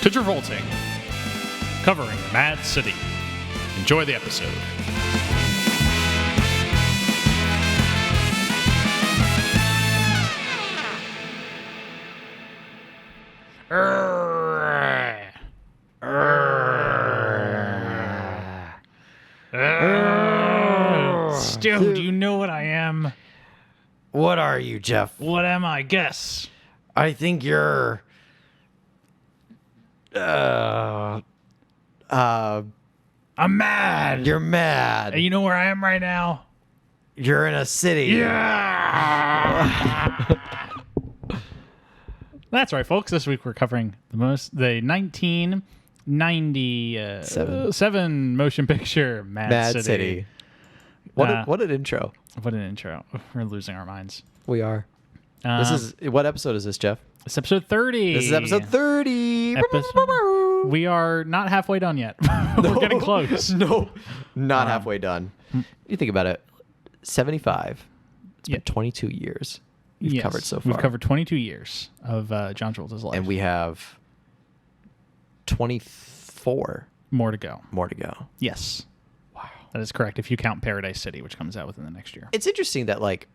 to Travolting, covering Mad City. Enjoy the episode. Stu, do you know what I am? What are you, Jeff? What am I? Guess. I think you're... I'm mad. You're mad. And you know where I am right now? You're in a city. Yeah. That's right, folks. This week we're covering the 1997 motion picture Mad City. What an intro. What an intro. We're losing our minds. We are. What episode is this, Jeff? It's episode 30. This is episode 30. We are not halfway done yet. We're getting close. No, not halfway done. You think about it. 75. It's been 22 years we've covered so far. We've covered 22 years of John Travolta's life. And we have 24 more to go. Yes. Wow. That is correct, if you count Paradise City, which comes out within the next year. It's interesting that, like,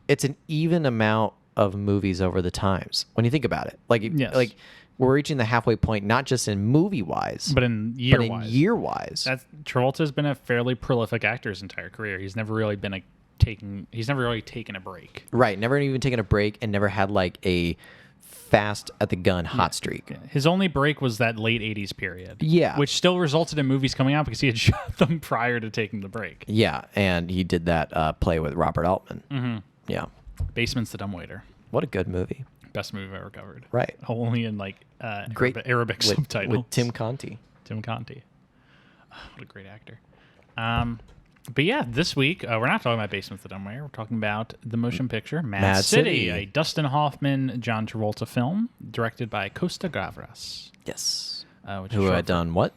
it's an even amount of movies over the times when you think about it. Like, like we're reaching the halfway point, not just in movie-wise, but in year-wise. Travolta's been a fairly prolific actor his entire career. He's never really taken a break. Right, never even taken a break, and never had like a fast at the gun hot streak. Yeah. His only break was that late 80s period. Yeah. Which still resulted in movies coming out because he had shot them prior to taking the break. Yeah, and he did that play with Robert Altman. Mm-hmm. Yeah. Basement's the Dumbwaiter. What a good movie. Best movie I've ever covered. Right. Only in like great Arabic subtitles. With Tim Conti. What a great actor. But yeah, this week, we're not talking about Basement's the Dumbwaiter. We're talking about the motion picture Mad City, a Dustin Hoffman, John Travolta film directed by Costa Gavras. Yes. Who had done what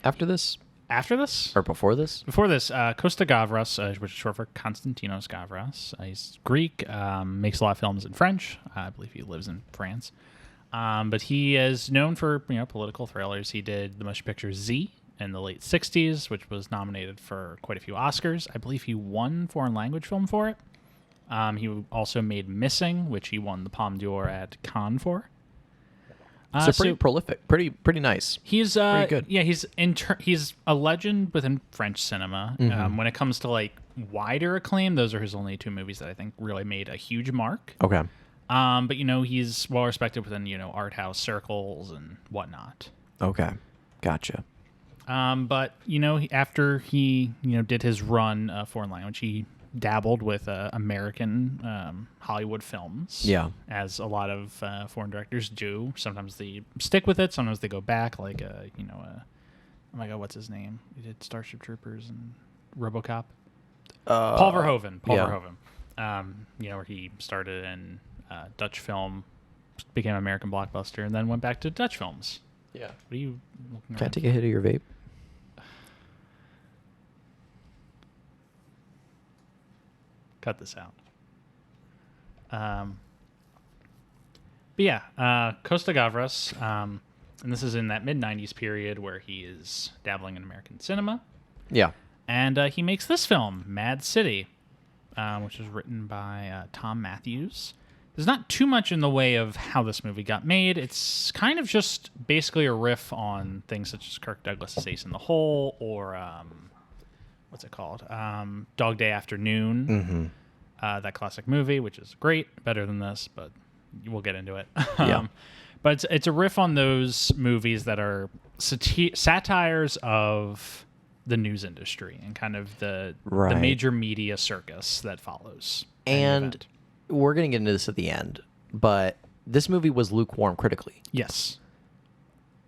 after this? After this? Or before this? Before this, Costa Gavras, which is short for Konstantinos Gavras. He's Greek, makes a lot of films in French. I believe he lives in France. But he is known for political thrillers. He did the motion picture Z in the late 60s, which was nominated for quite a few Oscars. I believe he won foreign language film for it. He also made Missing, which he won the Palme d'Or at Cannes for. So pretty prolific, pretty nice. He's pretty good. Yeah, he's a legend within French cinema. Mm-hmm. When it comes to like wider acclaim, those are his only two movies that I think really made a huge mark. Okay. But he's well respected within art house circles and whatnot. Okay, gotcha. But after he did his run foreign language, he dabbled with American Hollywood films. Yeah, as a lot of foreign directors do. Sometimes they stick with it. Sometimes they go back. Like oh my god, what's his name? He did Starship Troopers and RoboCop. Paul Verhoeven. Verhoeven. Where he started in Dutch film, became an American blockbuster, and then went back to Dutch films. Yeah. What are you looking Can I take a hit of your vape? Cut this out. But yeah, Costa Gavras, and this is in that mid-90s period where he is dabbling in American cinema. Yeah. And he makes this film, Mad City, which is written by Tom Matthews. There's not too much in the way of how this movie got made. It's kind of just basically a riff on things such as Kirk Douglas' Ace in the Hole or... what's it called? Dog Day Afternoon. Mm-hmm. That classic movie, which is great, better than this, but we'll get into it. Yeah. But it's a riff on those movies that are satires of the news industry and kind of the major media circus that follows. And we're going to get into this at the end, but this movie was lukewarm critically. Yes.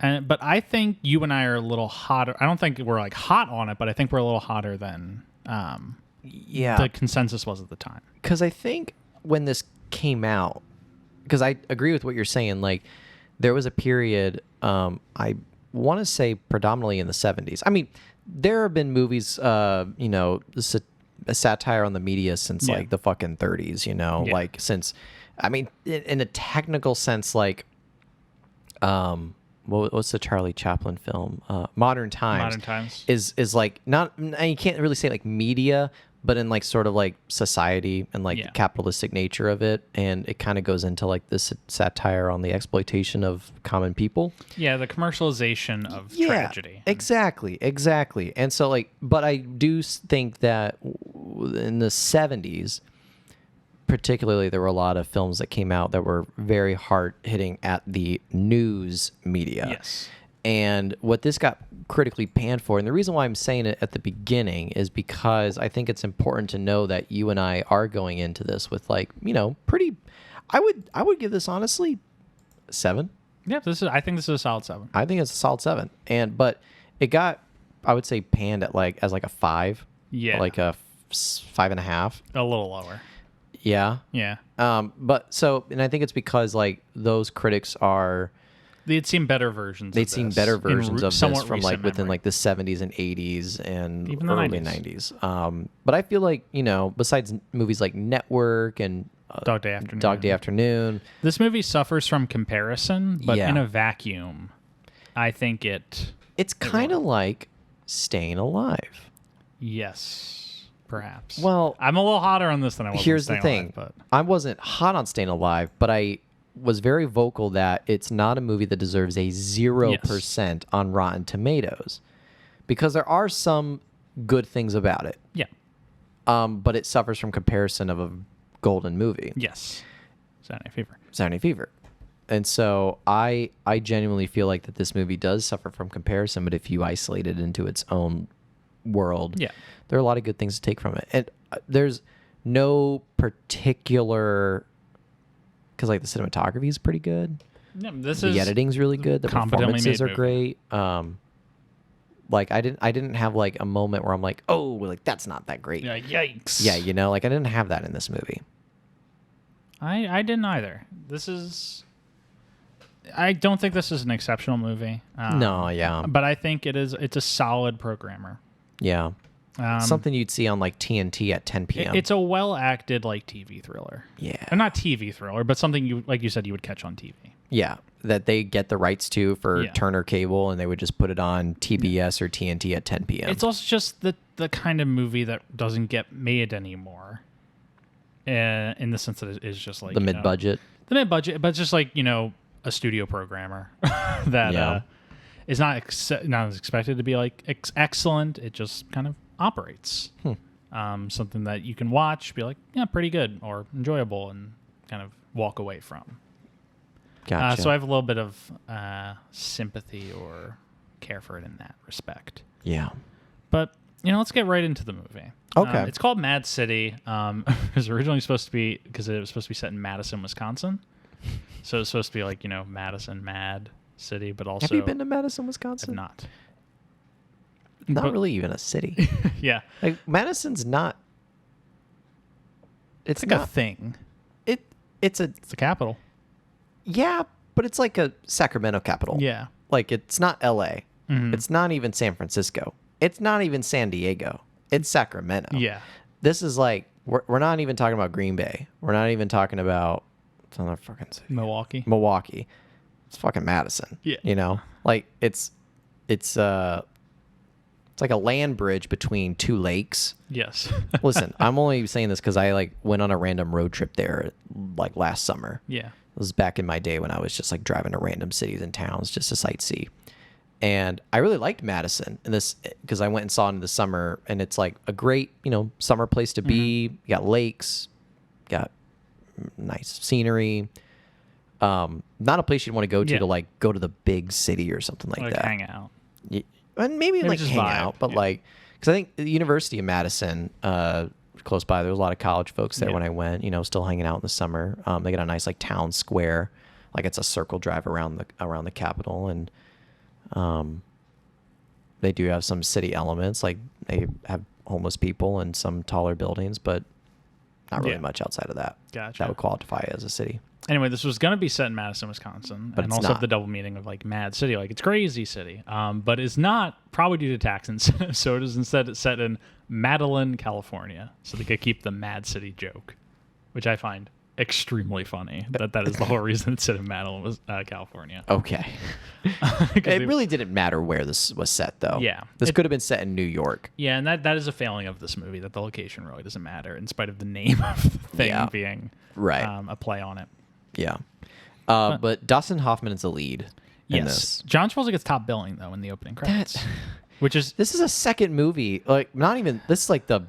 But I think you and I are a little hotter. I don't think we're like hot on it, but I think we're a little hotter than the consensus was at the time. Because I think when this came out, because I agree with what you're saying, like there was a period, I want to say predominantly in the 70s. I mean, there have been movies, a satire on the media since like the fucking 30s, like since, I mean, in a technical sense, like, what's the Charlie Chaplin film? Modern Times. Modern Times. Is like not, and you can't really say like media, but in like sort of like society and like the capitalistic nature of it, and it kind of goes into like this satire on the exploitation of common people. Yeah, the commercialization of tragedy. Exactly. And so like, but I do think that in the 70s, particularly, there were a lot of films that came out that were very hard hitting at the news media. Yes. And what this got critically panned for, and the reason why I'm saying it at the beginning is because I think it's important to know that you and I are going into this with like, pretty. I would give this honestly 7. Yeah, I think this is a solid 7. I think it's a solid 7, but it got, I would say, panned at like as like a 5. Yeah. Like a 5.5. A little lower. Yeah. Yeah. But so, and I think it's because like those critics are. They'd seen better versions. They'd seen better versions of this from like within memory. like the 70s and 80s and Even the early 90s. 90s. But I feel like, besides movies like Network and Dog Day Afternoon. This movie suffers from comparison, but in a vacuum, I think it's kind of like Staying Alive. Yes, perhaps. Well, I'm a little hotter on this than I was. Here's on the thing. Alive, but I wasn't hot on Staying Alive, but I was very vocal that it's not a movie that deserves a 0% on Rotten Tomatoes, because there are some good things about it. Yeah. But it suffers from comparison of a golden movie. Yes. Saturday Night Fever. And so I genuinely feel like that this movie does suffer from comparison, but if you isolate it into its own world, there are a lot of good things to take from it. And there's no particular, because like the cinematography is pretty good. Yeah, the editing's really good. The performances are great. Like I didn't have like a moment where I'm like, oh, like that's not that great. Yeah, yikes. Yeah, like I didn't have that in this movie. I didn't either. I don't think this is an exceptional movie. No. But I think it's a solid programmer. Yeah. Something you'd see on like TNT at 10 p.m. It's a well-acted like TV thriller. Yeah. Or not TV thriller, but something you said you would catch on TV. Yeah, that they get the rights to for Turner Cable, and they would just put it on TBS or TNT at 10 p.m. It's also just the kind of movie that doesn't get made anymore. In the sense that it is just like the mid-budget. The mid-budget, but just like, a studio programmer that is not expected to be like excellent. It just kind of operates. Something that you can watch, be like, yeah, pretty good or enjoyable, and kind of walk away from. Gotcha. So I have a little bit of sympathy or care for it in that respect. Yeah. But, let's get right into the movie. Okay. It's called Mad City. It was originally supposed to be, because it was supposed to be set in Madison, Wisconsin. So it's supposed to be like, Madison, Mad City, but also... Have you been to Madison, Wisconsin? I've not. Not really even a city. Yeah. Like, Madison's not... It's like not a thing. It's a capital. Yeah, but it's like a Sacramento capital. Yeah. Like, it's not L.A. Mm-hmm. It's not even San Francisco. It's not even San Diego. It's Sacramento. Yeah. This is like, we're not even talking about Green Bay. We're not even talking about... It's another fucking city. Milwaukee. It's fucking Madison. Yeah. Like, it's like a land bridge between two lakes. Yes. Listen, I'm only saying this because I like went on a random road trip there like last summer. Yeah. It was back in my day when I was just like driving to random cities and towns just to sightsee. And I really liked Madison in this because I went and saw it in the summer, and it's like a great, summer place to be. You got lakes, got nice scenery. Not a place you'd want to go to like go to the big city or something like that. Hang out. And maybe like hang out, but like, because I think the University of Madison, close by, there was a lot of college folks there when I went, still hanging out in the summer. They got a nice like town square, like it's a circle drive around the Capitol, and they do have some city elements, like they have homeless people and some taller buildings, but not really much outside of that. Gotcha. That would qualify as a city. Anyway, this was going to be set in Madison, Wisconsin, but and it's also not. the double meaning of like Mad City, like it's crazy city, but it's not, probably due to tax incentives. So it is instead set in Madeline, California, so they could keep the Mad City joke, which I find extremely funny. That is the whole reason it's set in Madeline, was California. Okay. It really didn't matter where this was set, though. Yeah. This could have been set in New York. Yeah, and that is a failing of this movie, that the location really doesn't matter, in spite of the name of the thing being a play on it. Yeah. But Dustin Hoffman is the lead in this. John Travolta gets top billing, though, in the opening credits. This is a second movie. Like, not even... This is like the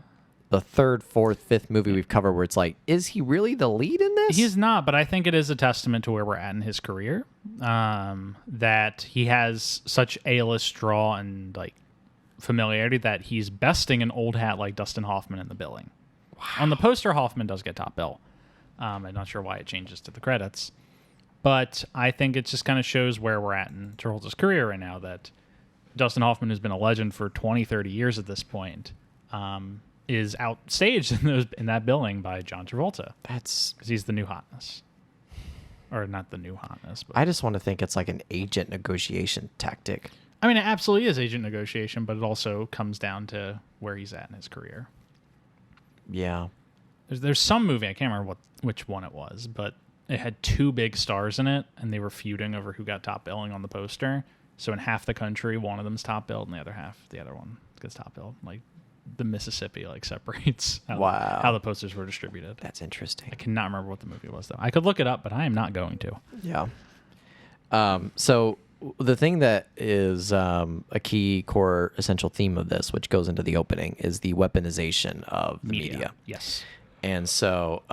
third, fourth, fifth movie we've covered where it's like, is he really the lead in this? He's not, but I think it is a testament to where we're at in his career, that he has such A-list draw and like familiarity that he's besting an old hat like Dustin Hoffman in the billing. Wow. On the poster, Hoffman does get top bill. I'm not sure why it changes to the credits, but I think it just kind of shows where we're at in Travolta's career right now, that Dustin Hoffman, who's been a legend for 20, 30 years at this point, is outstaged in that billing by John Travolta. That's because he's the new hotness, or not the new hotness. But I just want to think it's like an agent negotiation tactic. I mean, it absolutely is agent negotiation, but it also comes down to where he's at in his career. Yeah, there's some movie, I can't remember which one it was, but it had two big stars in it, and they were feuding over who got top billing on the poster. So in half the country, one of them's top billed, and the other one gets top billed. Like, the Mississippi separates how the posters were distributed. That's interesting. I cannot remember what the movie was, though. I could look it up, but I am not going to. Yeah. So the thing that is a key core essential theme of this, which goes into the opening, is the weaponization of the media. Yes. And so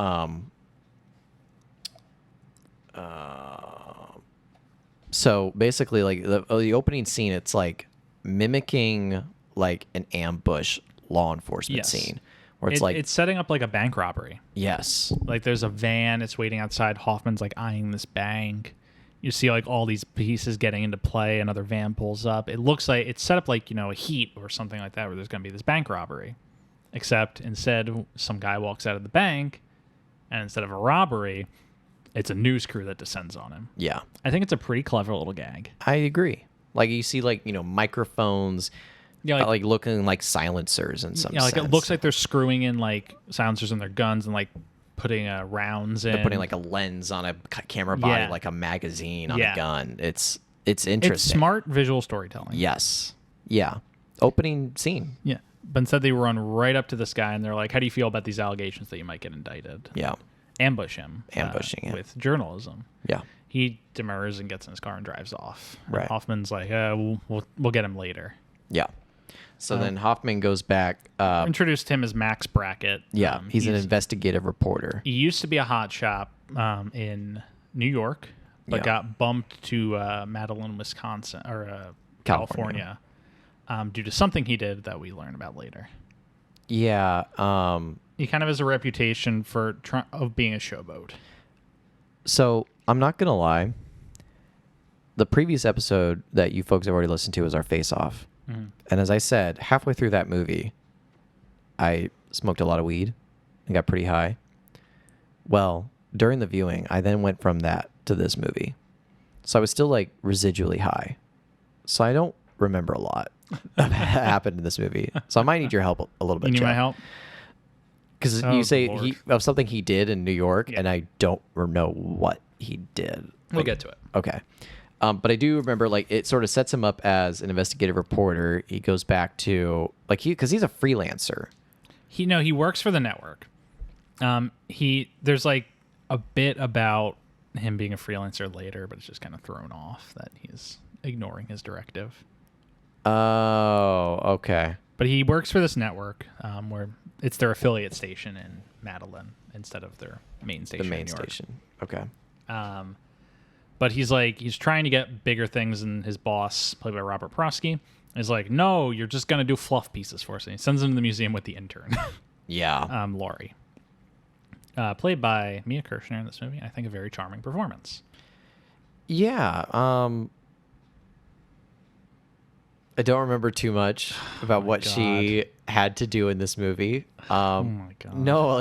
so basically, like, the opening scene, it's like mimicking like an ambush law enforcement scene, where it's setting up like a bank robbery. Yes. Like, there's a van, it's waiting outside. Hoffman's like eyeing this bank. You see like all these pieces getting into play. Another van pulls up. It looks like it's set up like, a Heat or something like that, where there's going to be this bank robbery. Except instead, some guy walks out of the bank, and instead of a robbery, it's a news crew that descends on him. Yeah. I think it's a pretty clever little gag. I agree. Like, you see like, microphones, like looking like silencers in some sense. It looks like they're screwing in like silencers in their guns and like putting rounds in. They're putting like a lens on a camera body, like a magazine on a gun. It's interesting. It's smart visual storytelling. Yes. Yeah. Opening scene. Yeah. But instead they run right up to this guy and they're like, how do you feel about these allegations that you might get indicted? Yeah. Ambushing him with journalism. Yeah. He demurs and gets in his car and drives off. Right. And Hoffman's like, we'll get him later. Yeah. So then Hoffman goes back. Introduced him as Max Brackett. Yeah, he's an investigative reporter. He used to be a hot shop in New York, but got bumped to Madeline, Wisconsin, or California, due to something he did that we learn about later. Yeah. He kind of has a reputation of being a showboat. So I'm not going to lie. The previous episode that you folks have already listened to is our Face Off. Mm-hmm. And as I said, halfway through that movie, I smoked a lot of weed and got pretty high. Well, during the viewing, I then went from that to this movie. So I was still like residually high. So I don't remember a lot that happened in this movie. So I might need your help a little bit. You need my help? Because you say of something he did in New York, and I don't know what he did. We'll get to it. Okay. But I do remember, like, it sort of sets him up as an investigative reporter. He goes back to, like, because he's a freelancer. He works for the network. There's, like, a bit about him being a freelancer later, but it's just kind of thrown off that he's ignoring his directive. Oh, okay. But he works for this network where it's their affiliate station in Madeline instead of their main station. The main in New York. station. Okay. But he's trying to get bigger things, and his boss, played by Robert Prosky, is like, no, you're just going to do fluff pieces for us. And he sends him to the museum with the intern. Yeah. Laurie. Played by Mia Kirshner in this movie. I think a very charming performance. Yeah. I don't remember too much about what she had to do in this movie. Oh my god! No.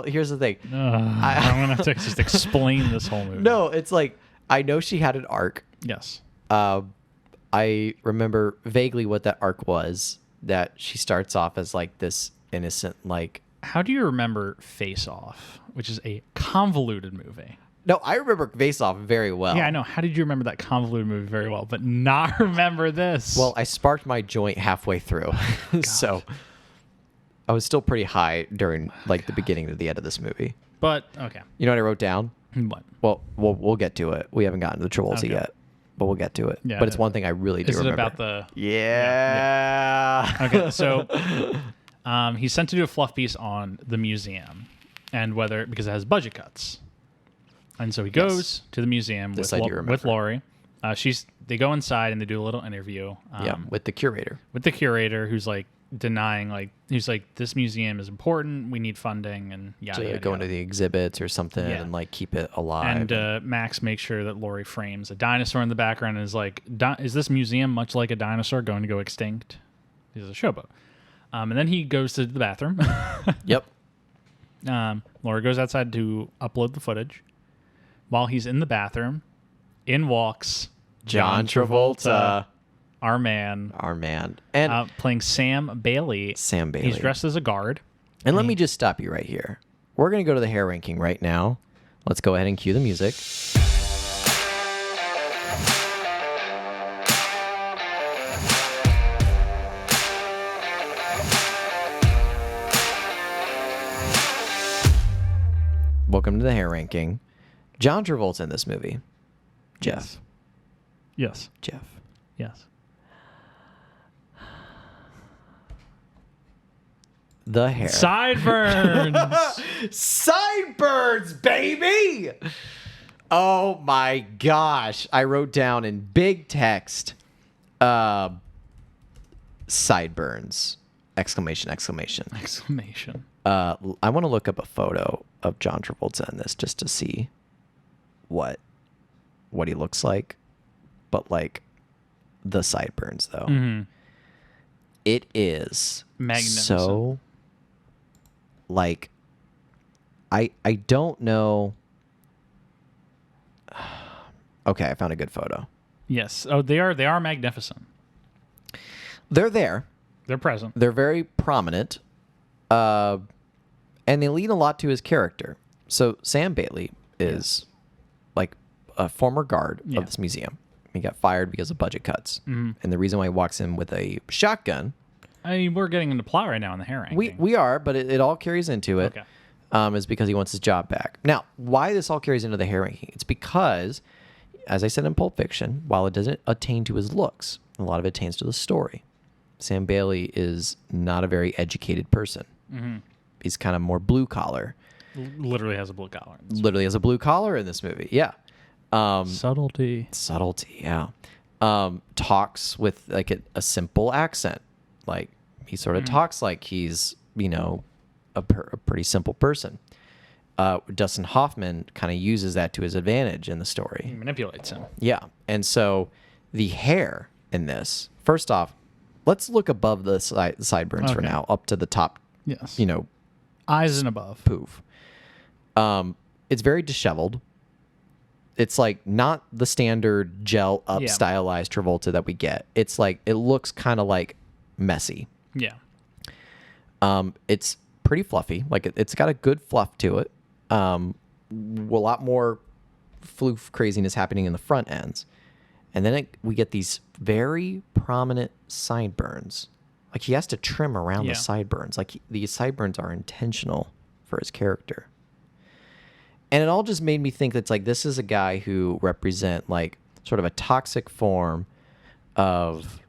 Here's the thing. I'm gonna have to just explain this whole movie. No, it's like I know she had an arc. Yes. I remember vaguely what that arc was. That she starts off as like this innocent, like How do you remember Face Off, which is a convoluted movie? No, I remember Face Off very well. Yeah, I know. How did you remember that convoluted movie very well, but not remember this? Well, I sparked my joint halfway through, so I was still pretty high during like the beginning to the end of this movie. But okay, You know what I wrote down? what? Well, we'll get to it. We haven't gotten to the Travolta Okay. yet, but we'll get to it. Yeah, but it's one thing I really do Is it remember. about the? Yeah. Okay, so he's sent to do a fluff piece on the museum, and because it has budget cuts, and so he goes to the museum This with I do remember. with Laurie. They go inside and they do a little interview. With the curator. With the curator, who's like denying, like he's like, this museum is important, we need funding, and yada So yada. go into the exhibits or something Yeah. and like keep it alive. And Max makes sure that Laurie frames a dinosaur in the background and is like, is this museum much like a dinosaur going to go extinct? This is a showboat. And then he goes to the bathroom. Yep. Laurie goes outside to upload the footage. While he's in the bathroom, in walks John Travolta. our man, And playing Sam Bailey. Sam Bailey. He's dressed as a guard. And let me just stop you right here. We're going to go to the hair ranking right now. Let's go ahead and cue the music. Welcome to the hair ranking. John Travolta in this movie. Jeff. Yes. Jeff. Yes. The hair. Sideburns. Sideburns, baby! Oh my gosh. I wrote down in big text, sideburns, exclamation, exclamation. Exclamation. I want to look up a photo of John Travolta in this just to see what he looks like. But like the sideburns though. Mm-hmm. It is Magnificent. so like I don't know. Okay, I found a good photo. Yes. Oh, they are magnificent. They're there. They're present. They're very prominent. And they lead a lot to his character. So Sam Bailey is like a former guard Yeah. of this museum. He got fired because of budget cuts. Mm-hmm. And the reason why he walks in with a shotgun, I mean, we're getting into plot right now in the hair ranking. we are, but it all carries into it. Okay. Is because he wants his job back. Now, why this all carries into the hair ranking? It's because, as I said in Pulp Fiction, while it doesn't attain to his looks, a lot of it attains to the story. Sam Bailey is not a very educated person. Mm-hmm. He's kind of more blue collar. Literally has a blue collar. Literally has a blue collar in this movie. Yeah. Subtlety. Subtlety. Yeah. Talks with like a simple accent. Like he sort of talks like he's, a pretty simple person. Dustin Hoffman kind of uses that to his advantage in the story. He manipulates him. Yeah. And so the hair in this, first off, let's look above the sideburns for Okay. now, up to the top, Yes. eyes and above. poof. It's very disheveled. It's like not the standard gel up Yeah. stylized Travolta that we get. It's like it looks kind of like messy. Yeah. It's pretty fluffy. Like it's got a good fluff to it. A lot more floof craziness happening in the front ends, and then we get these very prominent sideburns. Like he has to trim around Yeah. the sideburns. Like these sideburns are intentional for his character. And it all just made me think that's like this is a guy who represent like sort of a toxic form of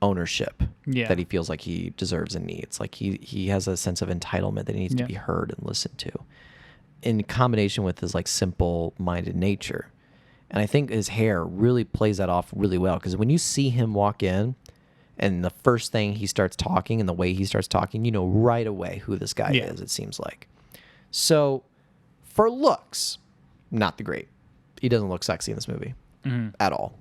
ownership Yeah. that he feels like he deserves and needs. Like he has a sense of entitlement that he needs to Yeah. be heard and listened to, in combination with his like simple-minded nature. And I think his hair really plays that off really well, because when you see him walk in and the first thing he starts talking and the way he starts talking, you know right away who this guy Yeah. is, it seems like. So for looks, not the great. He doesn't look sexy in this movie at all.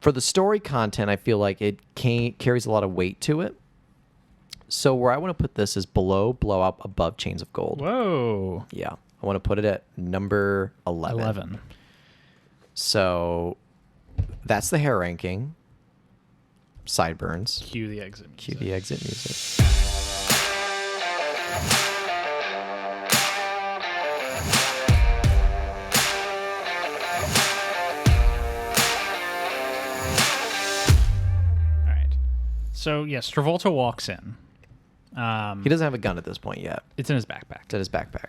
For the story content, I feel like it carries a lot of weight to it. So where I want to put this is below, blow up, above Chains of Gold. Whoa. Yeah. I want to put it at number 11. 11. So that's the hair ranking. sideburns. Cue the exit music. Cue the exit music. All right. So, yes, Travolta walks in. He doesn't have a gun at this point yet. It's in his backpack. It's in his backpack.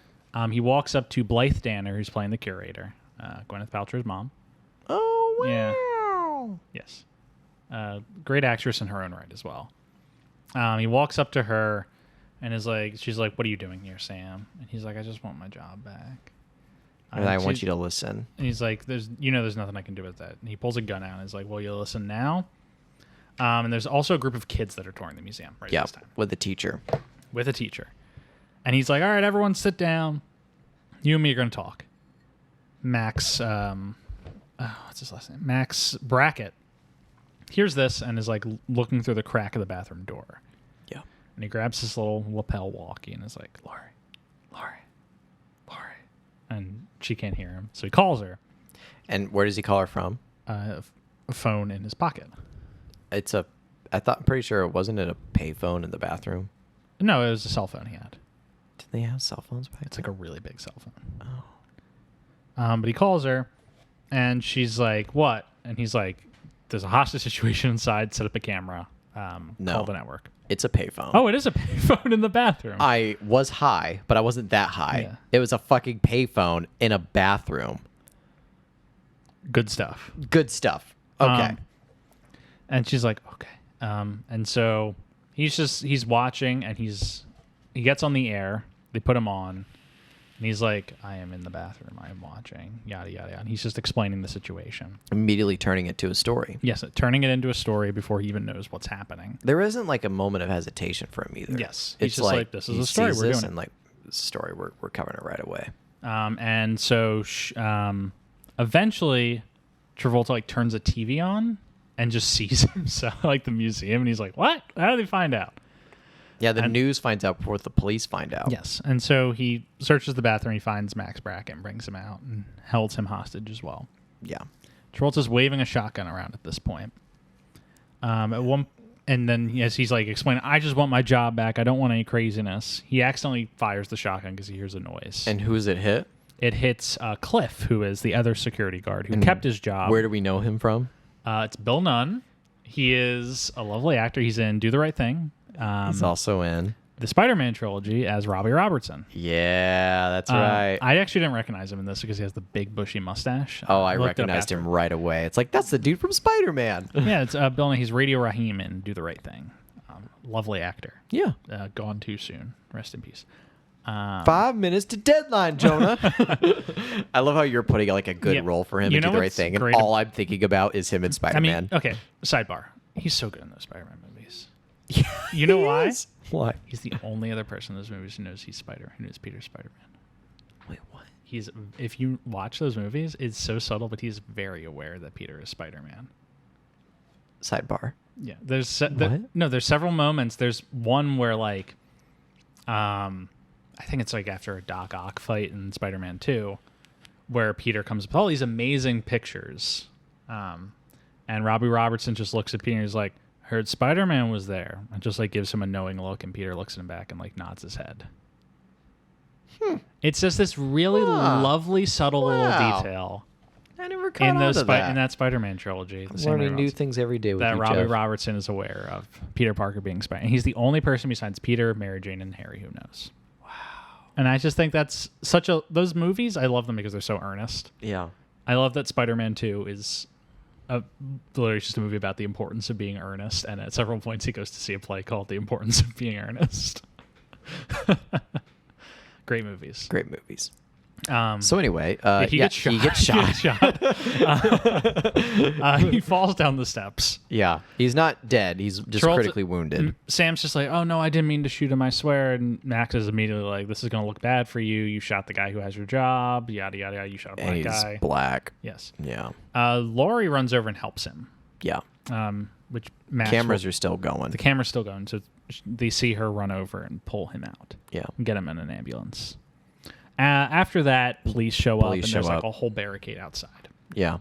He walks up to Blythe Danner, who's playing the curator, Gwyneth Paltrow's mom. Oh, wow. Yeah. Yes. Great actress in her own right as well. He walks up to her and is like, she's like, "What are you doing here, Sam?" And he's like, "I just want my job back. And I want you to listen." And he's like, there's nothing I can do with that." And he pulls a gun out and is like, "Well, you listen now." And there's also a group of kids that are touring the museum right at this time. With the teacher. With a teacher. And he's like, "All right, everyone sit down. You and me are going to talk." Max, what's his last name? Max Brackett hears this and is like looking through the crack of the bathroom door. Yeah. And he grabs his little lapel walkie and is like, Lori. And she can't hear him. So he calls her. And where does he call her from? A phone in his pocket. I'm pretty sure it wasn't a payphone in the bathroom. No, it was a cell phone he had. Did they have cell phones back It's then? like a really big cell phone. Oh. But he calls her and she's like, "What?" And he's like, "There's a hostage situation inside. Set up a camera. No. Call the network." It's a payphone. Oh, it is a payphone in the bathroom. I was high, but I wasn't that high. Yeah. It was a fucking payphone in a bathroom. Good stuff. Good stuff. Okay. And she's like, "Okay." And so he's watching and he gets on the air. They put him on. And he's like, "I am in the bathroom. I am watching. Yada, yada, yada." And he's just explaining the situation. Immediately turning it to a story. Yes, turning it into a story before he even knows what's happening. There isn't like a moment of hesitation for him either. Yes. He's just like, "This is he a story. sees We're this doing it." and like, "This story, we're covering it right away." And so eventually Travolta like turns a TV on and just sees himself like the museum. And he's like, "What? How did they find out?" Yeah, the news finds out before the police find out. Yes. And so he searches the bathroom. He finds Max Brackett and brings him out and holds him hostage as well. Yeah. Travolta's waving a shotgun around at this point. And then as he's like explaining, "I just want my job back. I don't want any craziness." He accidentally fires the shotgun because he hears a noise. And who's it hit? It hits Cliff, who is the other security guard who kept his job. Where do we know him from? It's Bill Nunn. He is a lovely actor. He's in Do the Right Thing. He's also in the Spider-Man trilogy as Robbie Robertson. Yeah, that's right. I actually didn't recognize him in this because he has the big bushy mustache. Oh, I looked it up recognized after. him right away. It's like, that's the dude from Spider-Man. Yeah, it's Bill Nunn. He's Radio Raheem in Do the Right Thing. Lovely actor. Yeah. Gone too soon. Rest in peace. 5 minutes to deadline, Jonah. I love how you're putting like a good Yeah. role for him You to know do the right what's thing. And great all I'm thinking about is him in I Spider-Man. mean, okay, sidebar. He's so good in those Spider-Man movies. You know why? Yes. Why? He's the only other person in those movies who knows who knows Peter Spider-Man. Wait, what? If you watch those movies, it's so subtle, but he's very aware that Peter is Spider-Man. Sidebar. Yeah, there's several moments. There's one where like, I think it's like after a Doc Ock fight in Spider-Man 2, where Peter comes up with all these amazing pictures, and Robbie Robertson just looks at Peter and is like, "Heard Spider-Man was there," and just like gives him a knowing look, and Peter looks at him back and like nods his head. It's just this really lovely, subtle little detail I never caught on to that. in that Spider-Man trilogy. The Learning new ones, things every day with that you, Robbie Jeff. Robertson is aware of Peter Parker being Spider. And he's the only person besides Peter, Mary Jane, and Harry who knows. Wow. And I just think that's those movies. I love them because they're so earnest. Yeah. I love that Spider-Man 2 is literally just a movie about the importance of being earnest, and at several points he goes to see a play called The Importance of Being Earnest. Great movies. Great movies. So So anyway, he gets shot. He gets shot. He falls down the steps. Yeah. He's not dead. He's just Travolta- critically wounded. Sam's just like, "Oh no, I didn't mean to shoot him, I swear." And Max is immediately like, "This is going to look bad for you. You shot the guy who has your job. Yada yada yada. You shot a And black he's guy." black. Yes. Yeah. Laurie runs over and helps him. Yeah. Which Max Cameras are still going. the camera's still going, so they see her run over and pull him out. Yeah. And get him in an ambulance. After that, police show up, and Police there's show like up. a whole barricade outside. Yeah.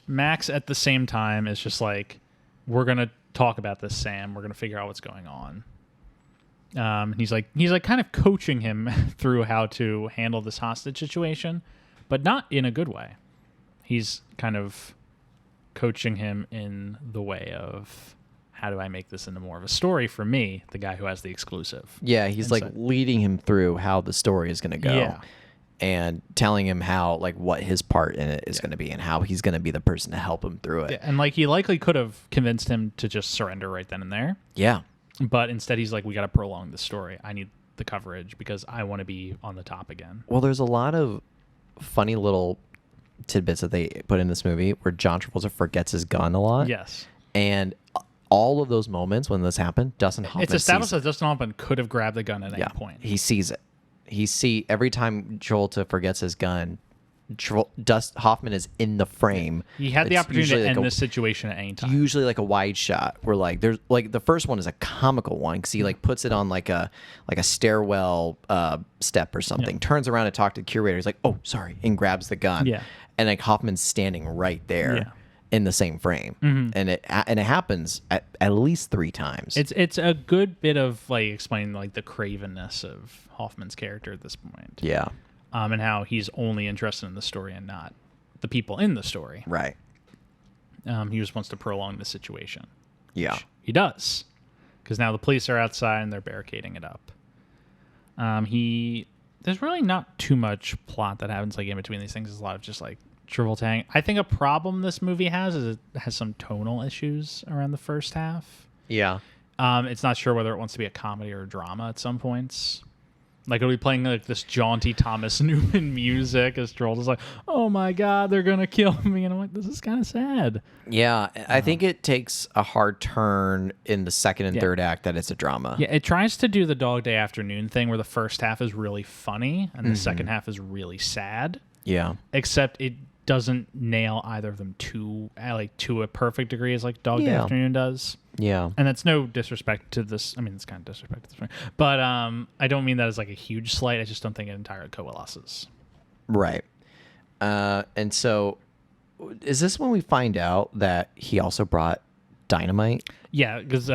Max, at the same time, is just like, we're gonna talk about this, Sam. We're gonna figure out what's going on. He's like kind of coaching him through how to handle this hostage situation, but not in a good way. He's kind of coaching him in the way of, how do I make this into more of a story for me, the guy who has the exclusive. Yeah, he's like leading him through how the story is going to go. Yeah. And telling him how, like, what his part in it is going to be and how he's going to be the person to help him through it. Yeah, and like he likely could have convinced him to just surrender right then and there. Yeah. But instead he's like, we got to prolong the story. I need the coverage because I want to be on the top again. Well, there's a lot of funny little tidbits that they put in this movie where John Travolta forgets his gun a lot. Yes. And all of those moments when this happened, Dustin Hoffman It's established sees that Dustin Hoffman could have grabbed the gun at any yeah, point. he sees it. Every time Travolta forgets his gun, Hoffman is in the frame. He had the It's opportunity to usually end like this situation at any time. Usually like a wide shot where like there's like the first one is a comical one because he like puts it on like a stairwell step or something, turns around to talk to the curator. He's like, oh, sorry, and grabs the gun. Yeah. And like Hoffman's standing right there. Yeah. In the same frame, and it happens at least 3 times. It's a good bit of like explaining like the cravenness of Hoffman's character at this point. Yeah, and how he's only interested in the story and not the people in the story. Right. He just wants to prolong the situation. Yeah, he does, because now the police are outside and they're barricading it up. There's really not too much plot that happens like in between these things. There's a lot of just like Travolta. I think a problem this movie has is it has some tonal issues around the first half. Yeah. It's not sure whether it wants to be a comedy or a drama at some points. Like, it'll be playing like this jaunty Thomas Newman music as Travolta's like, oh my God, they're going to kill me. And I'm like, this is kind of sad. Yeah. I think it takes a hard turn in the second and third act that it's a drama. Yeah, it tries to do the Dog Day Afternoon thing where the first half is really funny and the second half is really sad. Yeah. Except it doesn't nail either of them to a perfect degree as like Dog Day Afternoon does. Yeah. And that's no disrespect to this. I mean, it's kind of disrespect to this movie. But I don't mean that as like a huge slight. I just don't think it entirely coalesces. Right. And so is this when we find out that he also brought dynamite? Yeah, because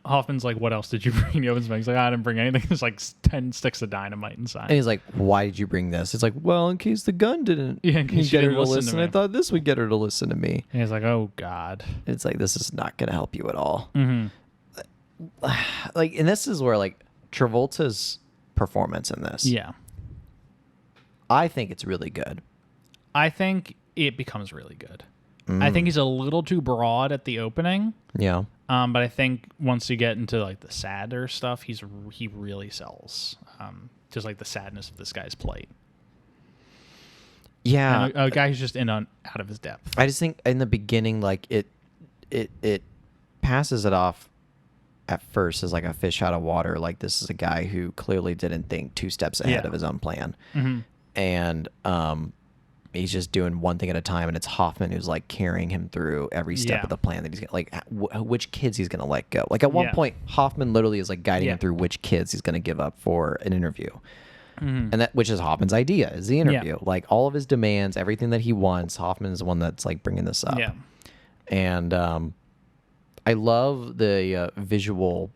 Hoffman's like, what else did you bring? He opens his bag. He's like, I didn't bring anything. There's like 10 sticks of dynamite inside. And he's like, why did you bring this? It's like, well, in case the gun didn't in case get you her didn't to listen to me. I thought this would get her to listen to me. And he's like, oh, God. It's like, this is not going to help you at all. Mm-hmm. Like, and this is where, like, Travolta's performance in this. Yeah. I think it's really good. I think it becomes really good. I think he's a little too broad at the opening. Yeah. But I think once you get into like the sadder stuff, he really sells. Just like the sadness of this guy's plight. Yeah. And a guy who's just out of his depth. I just think in the beginning, like it passes it off at first as like a fish out of water. Like, this is a guy who clearly didn't think 2 steps ahead of his own plan. Mm-hmm. And he's just doing one thing at a time, and it's Hoffman who's like carrying him through every step of the plan that he's gonna, like which kids he's gonna let go. Like at one point, Hoffman literally is like guiding him through which kids he's gonna give up for an interview, and that which is Hoffman's idea is the interview. Like all of his demands, everything that he wants, Hoffman is the one that's like bringing this up. Yeah, and I love the visual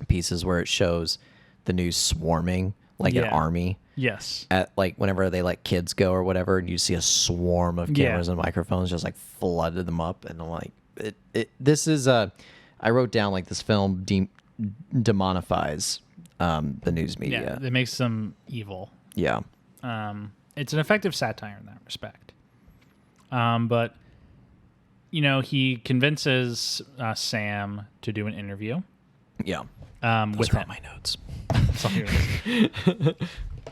pieces where it shows the news swarming like an army. Yes. At like whenever they let kids go or whatever, and you see a swarm of cameras and microphones just like flooded them up, and I'm like, this is I wrote down like this film demonifies the news media. Yeah, it makes them evil. Yeah. It's an effective satire in that respect. But he convinces Sam to do an interview. Yeah. With all my notes.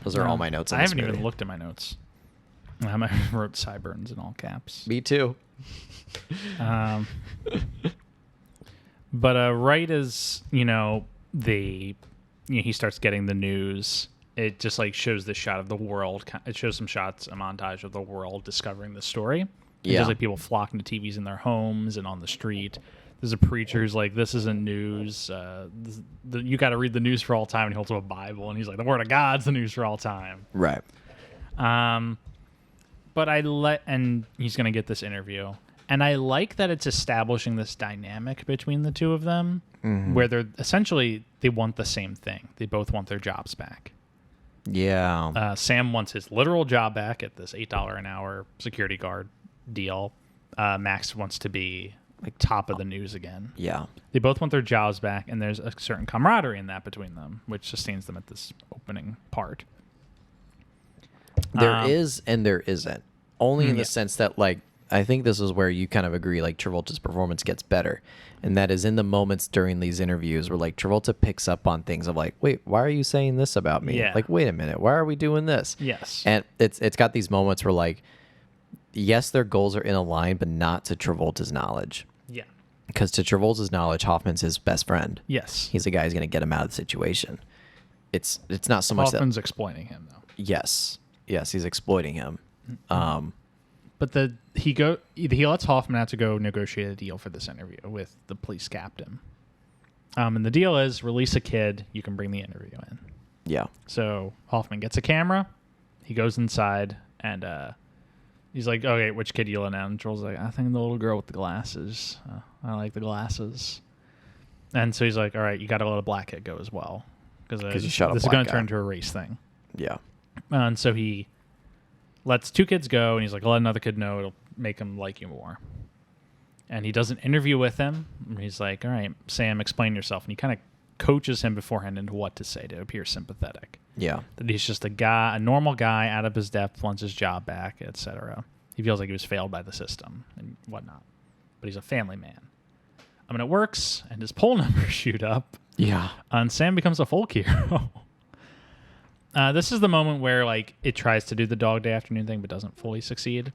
Those are all my notes. I haven't even looked at my notes. I wrote sideburns in all caps. Me too. But right as he starts getting the news, it just like shows the shot of the world. It shows some shots, a montage of the world discovering the story. Yeah, just like people flocking to TVs in their homes and on the street. There's a preacher who's like, this isn't news. You got to read the news for all time. And he holds up a Bible, and he's like, the Word of God's the news for all time. Right. But and he's going to get this interview. And I like that it's establishing this dynamic between the two of them where they're essentially, they want the same thing. They both want their jobs back. Yeah. Sam wants his literal job back at this $8 an hour security guard deal. Max wants to be like top of the news again. Yeah. They both want their jobs back, and there's a certain camaraderie in that between them, which sustains them at this opening part. There is and there isn't. Only in the sense that, like, I think this is where you kind of agree, like, Travolta's performance gets better. And that is in the moments during these interviews where, like, Travolta picks up on things of, like, wait, why are you saying this about me? Yeah. Like, wait a minute, why are we doing this? Yes. And it's got these moments where, like, yes, their goals are in a line, but not to Travolta's knowledge. Yeah. Because to Travolta's knowledge, Hoffman's his best friend. Yes. He's the guy who's going to get him out of the situation. It's not so much Hoffman's that... exploiting him, though. Yes, he's exploiting him. But he lets Hoffman have to go negotiate a deal for this interview with the police captain. And the deal is release a kid, you can bring the interview in. Yeah. So Hoffman gets a camera, he goes inside, and he's like, okay, which kid do you let out? And Joel's like, I think the little girl with the glasses. I like the glasses. And so he's like, all right, you got to let a black kid go as well. Because you shot a this is black going to guy. turn into a race thing. Yeah. And so he lets 2 kids go, and he's like, let another kid know, it'll make him like you more. And he does an interview with him. He's like, all right, Sam, explain yourself. And he kind of coaches him beforehand into what to say to appear sympathetic. Yeah. That he's just a normal guy out of his depth, wants his job back, etc. He feels like he was failed by the system and whatnot. But he's a family man. I mean, it works, and his poll numbers shoot up. Yeah. And Sam becomes a folk hero. This is the moment where, like, it tries to do the Dog Day Afternoon thing, but doesn't fully succeed.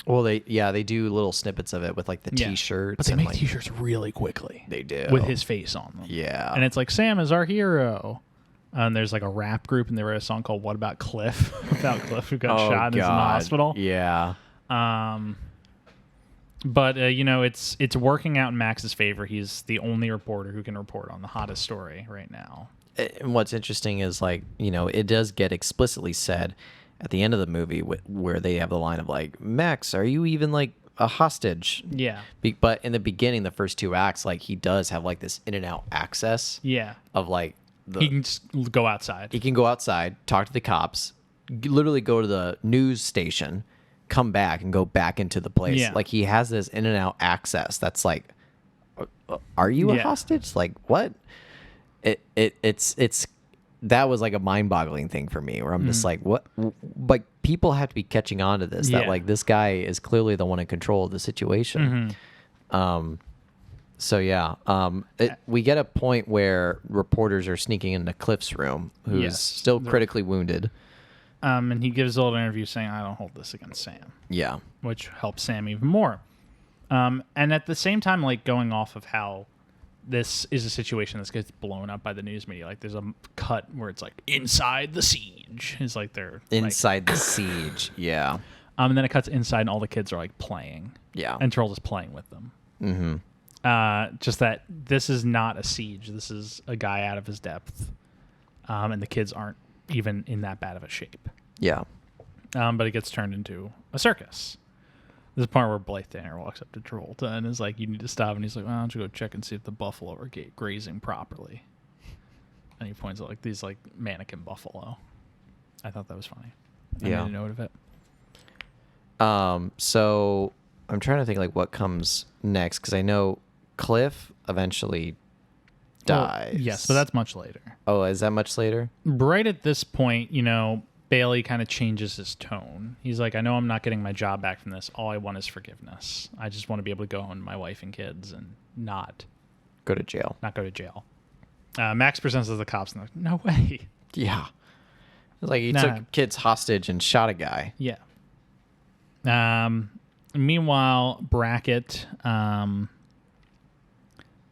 Well, they do little snippets of it with, like, the T-shirts. But they and, make like, T-shirts really quickly. They do. With his face on them. Yeah. And it's like, Sam is our hero. And there's, like, a rap group, and they wrote a song called What About Cliff? About Cliff who got shot and is in the hospital. Yeah. But, you know, it's working out in Max's favor. He's the only reporter who can report on the hottest story right now. And what's interesting is, like, you know, it does get explicitly said at the end of the movie where they have the line of, like, Max, are you even, like, a hostage? Yeah. But in the beginning, the first 2 acts, like, he does have, like, this in and out access. Yeah. Of, like, he can just go outside. He can go outside, talk to the cops, literally go to the news station, come back, and go back into the place. Yeah. Like, he has this in and out access that's like, are you a hostage? Like, what? It's that was like a mind-boggling thing for me, where I'm just like, what? Like, people have to be catching on to this, that, like, this guy is clearly the one in control of the situation. So yeah, we get a point where reporters are sneaking into Cliff's room, who's still critically wounded. And he gives a little interview saying, I don't hold this against Sam. Yeah. Which helps Sam even more. And at the same time, like, going off of how this is a situation that gets blown up by the news media. Like, there's a cut where it's like, inside the siege. It's like they're... Inside the siege, yeah. And then it cuts inside, and all the kids are, like, playing. Yeah. And Travolta's playing with them. Just that this is not a siege. This is a guy out of his depth. And the kids aren't even in that bad of a shape. Yeah. But it gets turned into a circus. There's a part where Blythe Danner walks up to Travolta and is like, you need to stop. And he's like, why don't you go check and see if the buffalo are grazing properly? And he points at, like, these, like, mannequin buffalo. I thought that was funny. I made a note of it. So I'm trying to think, like, what comes next, because I know Cliff eventually dies. Well, yes, but that's much later. Oh, is that much later? Right at this point, you know, Bailey kind of changes his tone. He's like, I know I'm not getting my job back from this. All I want is forgiveness. I just want to be able to go home to my wife and kids and not go to jail. Max presents as the cops and they're like, no way. Yeah. It's like he took kids hostage and shot a guy. Yeah. Meanwhile, Brackett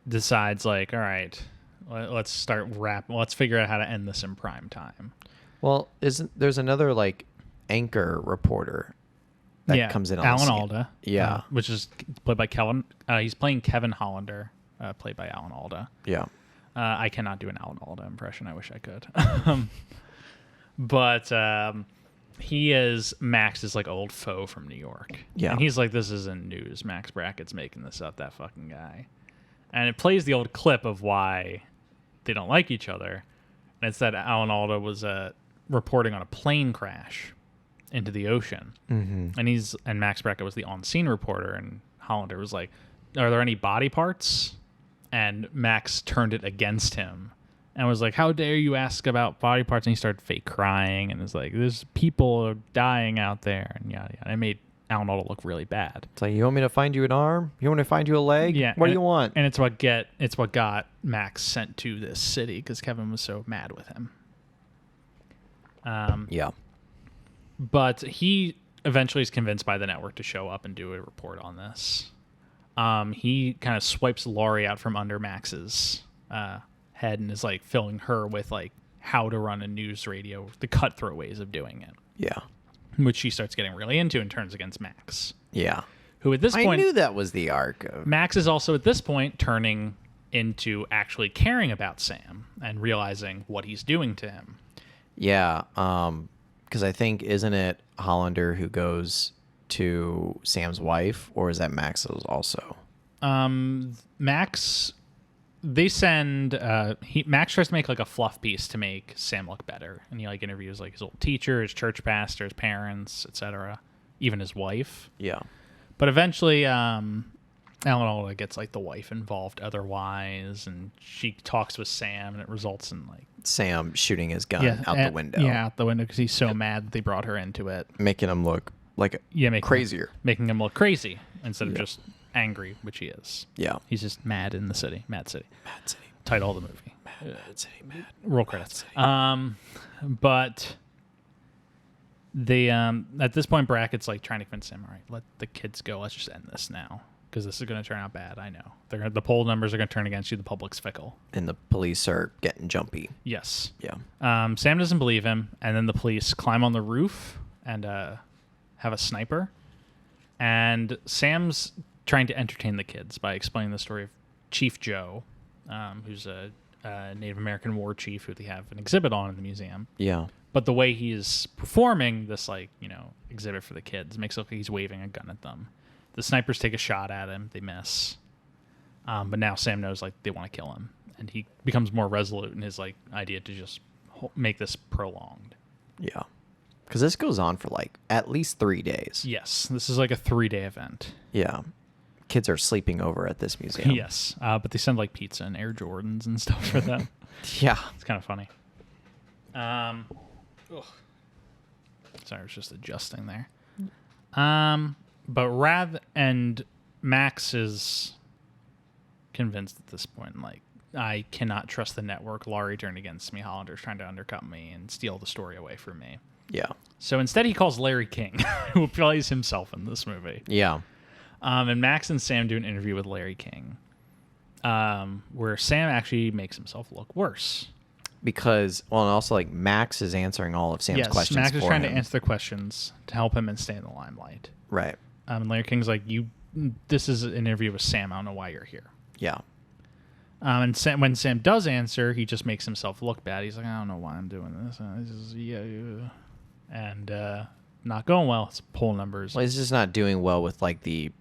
decides, like, all right, let's start let's figure out how to end this in prime time. Well, there's another, like, anchor reporter that comes in on Alan the scene. Alda. Yeah. Which is played by Kevin. He's playing Kevin Hollander, played by Alan Alda. Yeah. I cannot do an Alan Alda impression. I wish I could. But he is Max's like old foe from New York. Yeah. And he's like, this isn't news. Max Brackett's making this up, that fucking guy. And it plays the old clip of why they don't like each other. And it's that Alan Alda was reporting on a plane crash into the ocean. Mm-hmm. And Max Brackett was the on-scene reporter, and Hollander was like, are there any body parts? And Max turned it against him and was like, how dare you ask about body parts? And he started fake crying and was like, there's people are dying out there, and yada yada. It made Alan Alda look really bad. It's like, you want me to find you an arm? You want me to find you a leg? Yeah. What do you want? And it's what got Max sent to this city because Kevin was so mad with him. Yeah. But he eventually is convinced by the network to show up and do a report on this. He kind of swipes Laurie out from under Max's head and is like filling her with like how to run a news radio, the cutthroat ways of doing it. Yeah. Which she starts getting really into and turns against Max. Yeah. Who at this point... I knew that was the arc of... Max is also at this point turning into actually caring about Sam and realizing what he's doing to him. Yeah. Because I think, isn't it Hollander who goes to Sam's wife, or is that Max's also? Max... They send Max tries to make like a fluff piece to make Sam look better, and he like interviews like his old teacher, his church pastor, his parents, etc., even his wife. Yeah. But eventually Alan Alda gets like the wife involved otherwise, and she talks with Sam, and it results in like Sam shooting his gun out the window. Yeah, out the window because he's so mad that they brought her into it, making him look like crazier, making him look crazy instead of just angry, which he is. Yeah. He's just mad in the city. Mad City. Mad City. Title of the movie. Mad City. Mad. Roll credits. But they at this point Brackett's like trying to convince him, all right, let the kids go. Let's just end this now because this is going to turn out bad. I know. The poll numbers are going to turn against you. The public's fickle. And the police are getting jumpy. Yes. Yeah. Sam doesn't believe him, and then the police climb on the roof and have a sniper. And Sam's trying to entertain the kids by explaining the story of Chief Joe, who's a Native American war chief who they have an exhibit on in the museum. Yeah. But the way he is performing this, exhibit for the kids makes it look like he's waving a gun at them. The snipers take a shot at him. They miss. But now Sam knows, they want to kill him. And he becomes more resolute in his, idea to just make this prolonged. Yeah. Because this goes on for, at least 3 days. Yes. This is, a 3-day event. Yeah. Kids are sleeping over at this museum. Yes. But they send, pizza and Air Jordans and stuff for them. Yeah. It's kind of funny. Sorry, I was just adjusting there. But Max is convinced at this point, I cannot trust the network. Laurie turned against me. Hollander's trying to undercut me and steal the story away from me. Yeah. So instead he calls Larry King, who plays himself in this movie. Yeah. And Max and Sam do an interview with Larry King, where Sam actually makes himself look worse. Because, and also, Max is answering all of Sam's questions. Max is for trying him. to answer the questions to help him and stay in the limelight. Right. And Larry King's like, this is an interview with Sam. I don't know why you're here. Yeah. And when Sam does answer, he just makes himself look bad. He's like, I don't know why I'm doing this. And not going well. It's poll numbers. Well, he's just not doing well with, the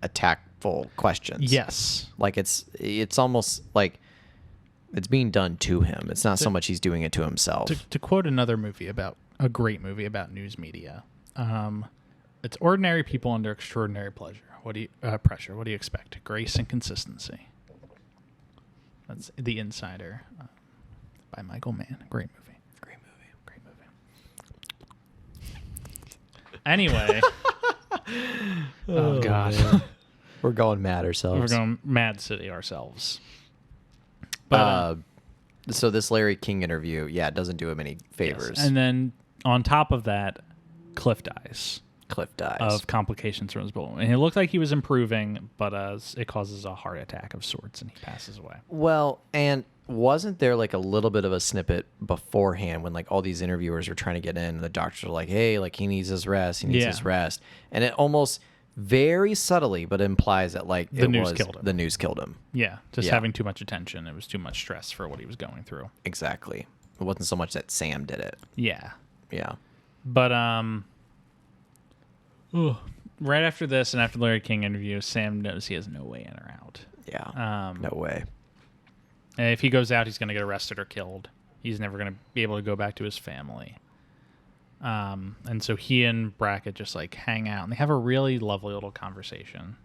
attackful questions. Yes. It's almost like it's being done to him. It's not so much he's doing it to himself. To quote another a great movie about news media, it's ordinary people under extraordinary pleasure. Pressure. What do you expect? Grace and consistency. That's The Insider by Michael Mann. Great movie. Great movie. Anyway. Oh, God. Man. We're going mad ourselves. We're going Mad City ourselves. But so this Larry King interview, doesn't do him any favors. Yes. And then on top of that, Cliff dies. Of complications from his bullet. And it looked like he was improving, but it causes a heart attack of sorts, and he passes away. Well, and wasn't there a little bit of a snippet beforehand when all these interviewers were trying to get in, and the doctors were like, hey, he needs his rest, his rest. And it almost very subtly, but implies that the news killed him. Yeah, having too much attention. It was too much stress for what he was going through. Exactly. It wasn't so much that Sam did it. Yeah. Yeah. But right after this and after the Larry King interview, Sam knows he has no way in or out. Yeah. No way. And if he goes out, he's going to get arrested or killed. He's never going to be able to go back to his family. And so he and Brackett just like hang out and they have a really lovely little conversation.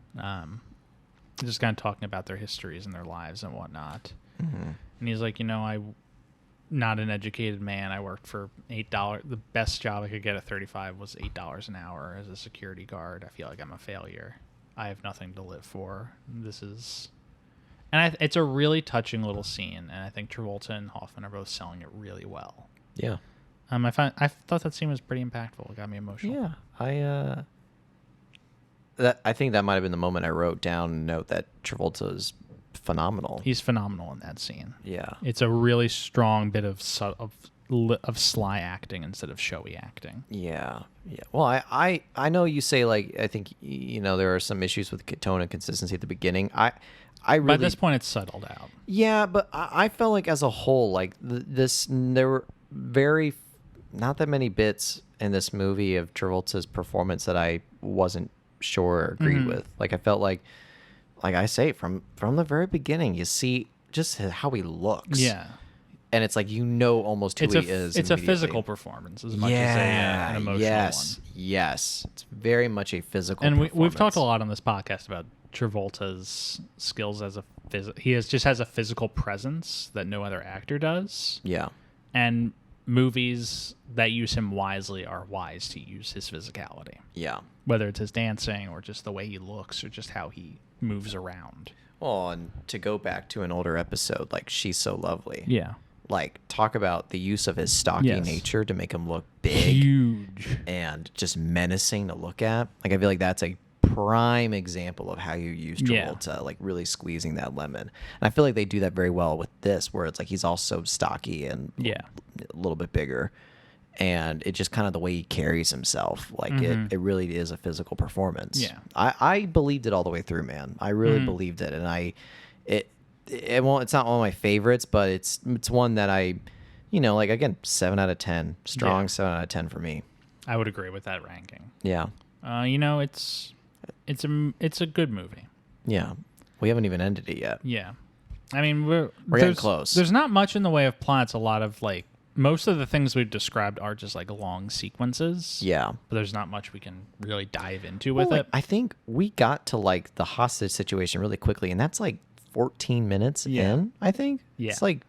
Just kind of talking about their histories and their lives and whatnot. Mm-hmm. And he's like, I'm not an educated man. I worked for $8. The best job I could get at 35 was $8 an hour as a security guard. I feel like I'm a failure. I have nothing to live for. It's a really touching little scene, and I think Travolta and Hoffman are both selling it really well. Yeah. I thought that scene was pretty impactful. It got me emotional. Yeah. I think that might have been the moment I wrote down a note that Travolta is phenomenal. He's phenomenal in that scene. Yeah. It's a really strong bit of sly acting instead of showy acting. Yeah. Well, I know you say, like, I think, there are some issues with tone and consistency at the beginning. I really, by this point, it's settled out. Yeah, but I felt like as a whole, like there were not that many bits in this movie of Travolta's performance that I wasn't sure or agreed with. Like, I felt like I say, from the very beginning, you see just how he looks. Yeah. And it's like, almost who he is. It's a physical performance as much as an emotional one. Yes. It's very much a physical and performance. We've talked a lot on this podcast about Travolta's skills as he just has a physical presence that no other actor does. Yeah. And movies that use him wisely are wise to use his physicality. Yeah. Whether it's his dancing or just the way he looks or just how he moves around. Well, and to go back to an older episode, like She's So Lovely. Yeah. Like, talk about the use of his stocky nature to make him look big. Huge. And just menacing to look at. Like, I feel like that's a prime example of how you use Travolta, like really squeezing that lemon. And I feel like they do that very well with this, where it's like he's also stocky and a little bit bigger. And it just kind of the way he carries himself, like it really is a physical performance. Yeah. I believed it all the way through, man. I really believed it. And it's not one of my favorites, but it's one that I, like, again, 7 out of 10, strong 7 out of 10 for me. I would agree with that ranking. Yeah. It's a good movie. Yeah. We haven't even ended it yet. Yeah. I mean, we're getting close. There's not much in the way of plot. It's a lot of, like, most of the things we've described are just, like, long sequences. Yeah. But there's not much we can really dive into with it. I think we got to, like, the hostage situation really quickly, and that's, like, 14 minutes in, I think. Yeah. It's, like,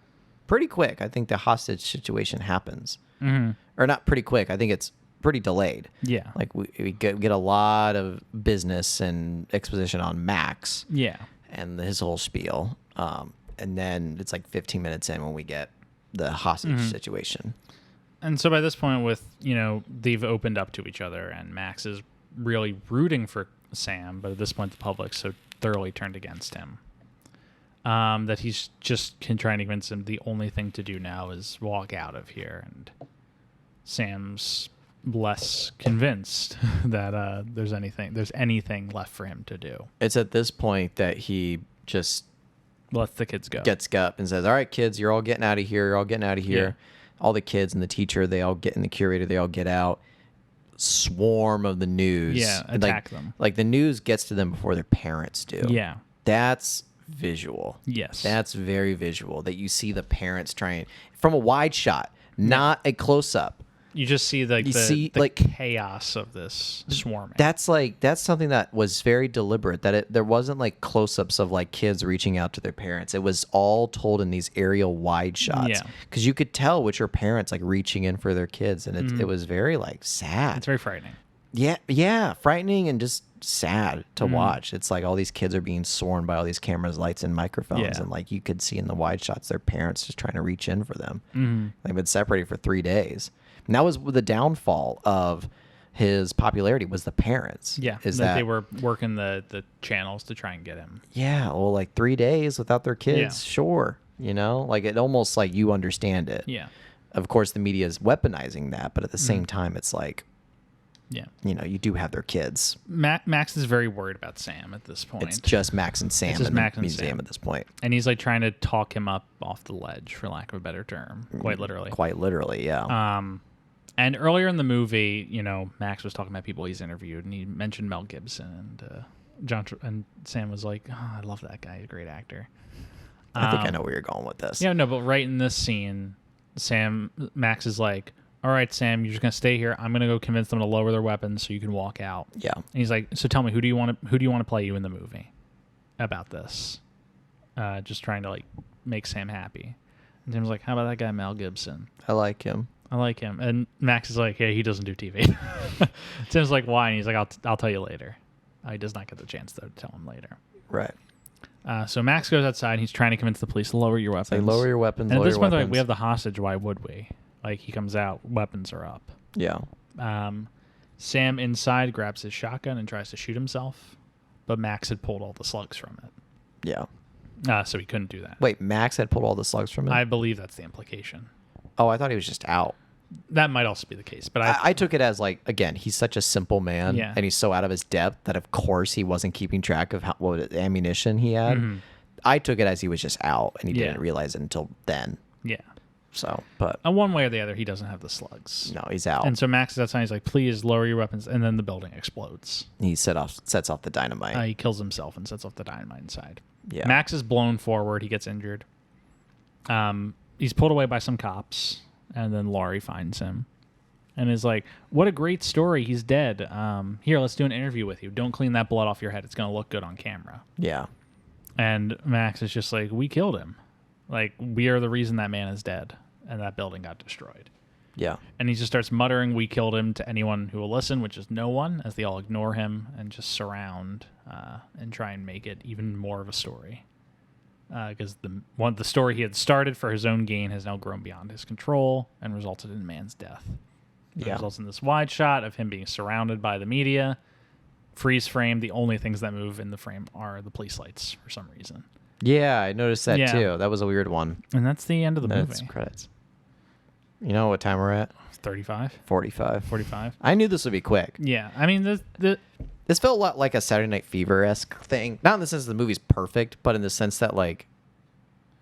pretty quick. I think the hostage situation happens. Mm-hmm. Or not pretty quick. I think it's pretty delayed. Yeah. Like, we get a lot of business and exposition on Max. Yeah. And his whole spiel. And then it's, like, 15 minutes in when we get the hostage situation. And so by this point they've opened up to each other and Max is really rooting for Sam, but at this point the public's so thoroughly turned against him that he's just trying to convince him the only thing to do now is walk out of here. And Sam's less convinced that there's anything left for him to do. It's at this point that he just lets the kids go. Gets up and says, "All right, kids, you're all getting out of here. You're all getting out of here." Yeah. All the kids and the teacher, they all get in, the curator, they all get out. Swarm of the news. Yeah, attack them. Like the news gets to them before their parents do. Yeah. That's visual. Yes. That's very visual, that you see the parents trying from a wide shot, not a close up. You just see the chaos of this swarming. That's something that was very deliberate. There wasn't like close-ups of like kids reaching out to their parents. It was all told in these aerial wide shots. Yeah. Because you could tell which are parents like reaching in for their kids, and it was very like sad. It's very frightening. Yeah, frightening and just sad to watch. It's like all these kids are being swarmed by all these cameras, lights, and microphones, and like you could see in the wide shots their parents just trying to reach in for them. They've been separated for 3 days. And that was the downfall of his popularity, was the parents. Yeah, that they were working the channels to try and get him. Yeah, well, like 3 days without their kids, sure. Like it almost like you understand it. Yeah. Of course, the media is weaponizing that, but at the same time, it's like, you do have their kids. Max is very worried about Sam at this point. It's just Max and Sam in the museum at this point. And he's like trying to talk him up off the ledge, for lack of a better term. Quite literally. Quite literally, yeah. And earlier in the movie, Max was talking about people he's interviewed, and he mentioned Mel Gibson, and and Sam was like, "Oh, I love that guy. He's a great actor." I think I know where you're going with this. Yeah, no, but right in this scene, Max is like, "All right, Sam, you're just gonna stay here. I'm gonna go convince them to lower their weapons so you can walk out." Yeah. And he's like, "So tell me, who do you want to play you in the movie about this?" Just trying to like make Sam happy. And Sam's like, "How about that guy Mel Gibson? I like him. I like him." And Max is like, "Yeah, he doesn't do TV." Sam's like, "Why?" And he's like, "I'll tell you later." He does not get the chance though to tell him later. Right. So Max goes outside. And he's trying to convince the police to lower your weapons. Say, lower your weapons. And lower at this your point, weapons. like, we have the hostage. Why would we? Like, he comes out, weapons are up. Yeah. Sam inside grabs his shotgun and tries to shoot himself, but Max had pulled all the slugs from it. Yeah. So he couldn't do that. Wait, Max had pulled all the slugs from it? I believe that's the implication. Oh, I thought he was just out. That might also be the case, but I took it as like, again, he's such a simple man, Yeah. and he's so out of his depth that of course he wasn't keeping track of what ammunition he had. Mm-hmm. I took it as he was just out, and he Yeah. didn't realize it until then. yeah. So, but One way or the other, he doesn't have the slugs. no, he's out. And so Max is outside. He's like, "Please lower your weapons," and then the building explodes. He sets off the dynamite. He kills himself and sets off the dynamite inside. Yeah. Max is blown forward. He gets injured. He's pulled away by some cops, and then Laurie finds him and is like, "What a great story. He's dead. Here, let's do an interview with you. Don't clean that blood off your head. It's going to look good on camera." Yeah. And Max is just like, "We killed him. Like, we are the reason that man is dead, and that building got destroyed." Yeah. And he just starts muttering, "We killed him," to anyone who will listen, which is no one, as they all ignore him and just surround and try and make it even more of a story. Because the story he had started for his own gain has now grown beyond his control and resulted in a man's death. It Yeah. results in this wide shot of him being surrounded by the media, freeze frame. The only things that move in the frame are the police lights for some reason. Yeah, I noticed that Yeah. too. That was a weird one. And that's the end of the That's movie. credits. You know what time we're at? 35? 45. 45? I knew this would be quick. Yeah. I mean, This felt a lot like a Saturday Night Fever-esque thing. Not in the sense that the movie's perfect, but in the sense that, like,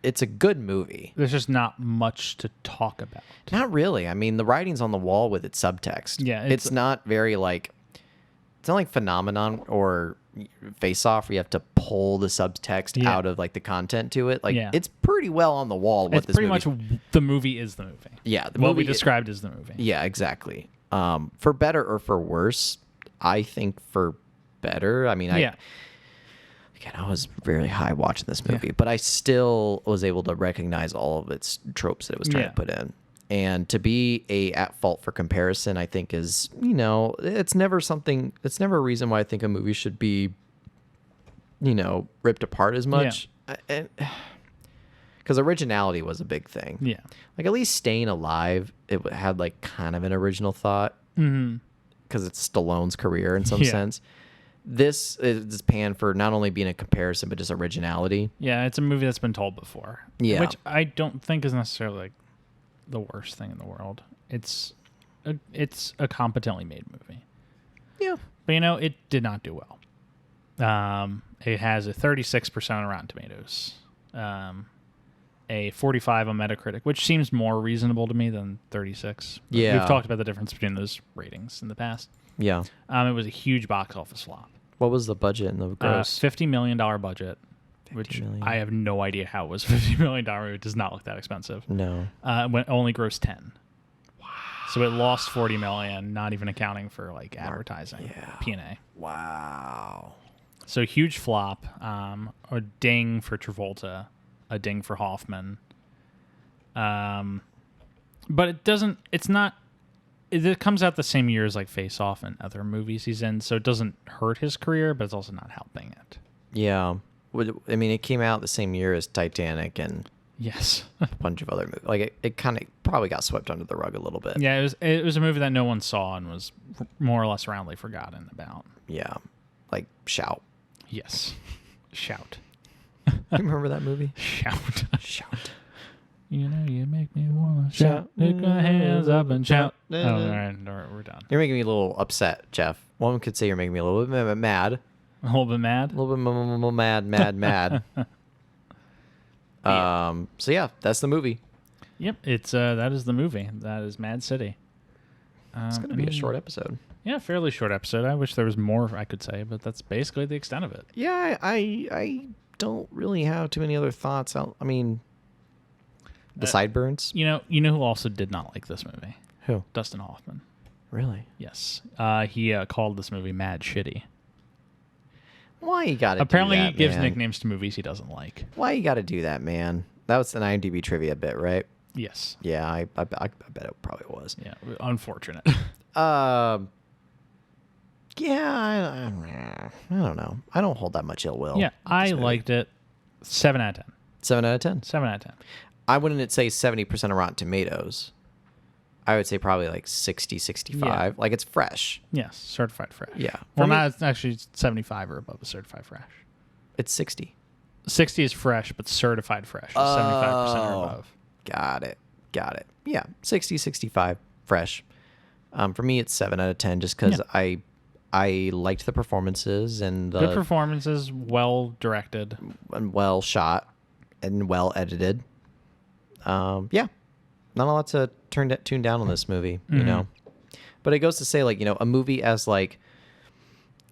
it's a good movie. there's just not much to talk about. Not really. I mean, the writing's on the wall with its subtext. Yeah, It's not very, like... It's not like Phenomenon or Face Off where you have to pull the subtext Yeah. out of, like, the content to it. Like, Yeah. it's pretty well on the wall what It's this pretty movie... much the movie is the movie. Yeah, the What we movie... described is the movie. Yeah, exactly. For better or for worse, I think for better. I mean, Yeah. Again, I was very high watching this movie, Yeah. but I still was able to recognize all of its tropes that it was trying to put in. And to be at fault for comparison, I think is, it's never a reason why I think a movie should be, ripped apart as much. Because originality was a big thing. Yeah. Like, at least Staying Alive, it had, like, kind of an original thought. Mm-hmm. Because it's Stallone's career in some Yeah. sense. This is panned for not only being a comparison, but just originality. Yeah, it's a movie that's been told before. Yeah. Which I don't think is necessarily like the worst thing in the world. It's a competently made movie. Yeah. But it did not do well. It has a 36% on Rotten Tomatoes. A 45 on Metacritic, which seems more reasonable to me than 36. Yeah. We've talked about the difference between those ratings in the past. Yeah. It was a huge box office flop. What was the budget and the gross? $50 million budget, which million. I have no idea how it was $50 million. It does not look that expensive. No. When only grossed 10. Wow. So it lost $40 million, not even accounting for like advertising, yeah. P&A. Wow. So huge flop. A ding for Travolta, a ding for Hoffman. But it doesn't. It's not. It comes out the same year as like Face Off and other movies he's in, so it doesn't hurt his career, but it's also not helping it. Yeah. I mean, it came out the same year as Titanic and Yes. a bunch of other movies. Like, it kind of probably got swept under the rug a little bit. Yeah, it was a movie that no one saw and was more or less roundly forgotten about. Yeah. Like, Shout. Yes. Shout. You remember that movie? Shout. Shout. You make me wanna shout. Lift my hands up and shout. Oh, all right, we're done. You're making me a little upset, Jeff. One could say you're making me a little bit mad. A little bit mad. A little bit mad. So yeah, that's the movie. Yep, it's that is the movie. That is Mad City. It's going to be a short episode. Yeah, fairly short episode. I wish there was more I could say, but that's basically the extent of it. Yeah, I don't really have too many other thoughts. I mean, the sideburns. You know who also did not like this movie? Who? Dustin Hoffman. Really? Yes. He called this movie mad shitty. Why you got to Apparently do that, he gives man? nicknames to movies he doesn't like. Why you got to do that, man? That was an IMDb trivia bit, right? Yes. Yeah, I bet it probably was. Yeah, unfortunate. Yeah, I don't know. I don't hold that much ill will. Yeah, I liked it. 7 out of 10. 7 out of 10. 7 out of 10. I wouldn't say 70% of Rotten Tomatoes. I would say probably like 60, 65. Yeah. Like it's fresh. Yes, certified fresh. Yeah. Well, For me- now it's actually 75 or above a certified fresh. It's 60. 60 is fresh, but certified fresh is 75% or above. Got it. Yeah, 60, 65 fresh. For me, it's 7 out of 10 just because I liked the performances and Good performances, well directed. and well shot and well edited. Yeah, not a lot to tune down on this movie, you know. But it goes to say, like, a movie as like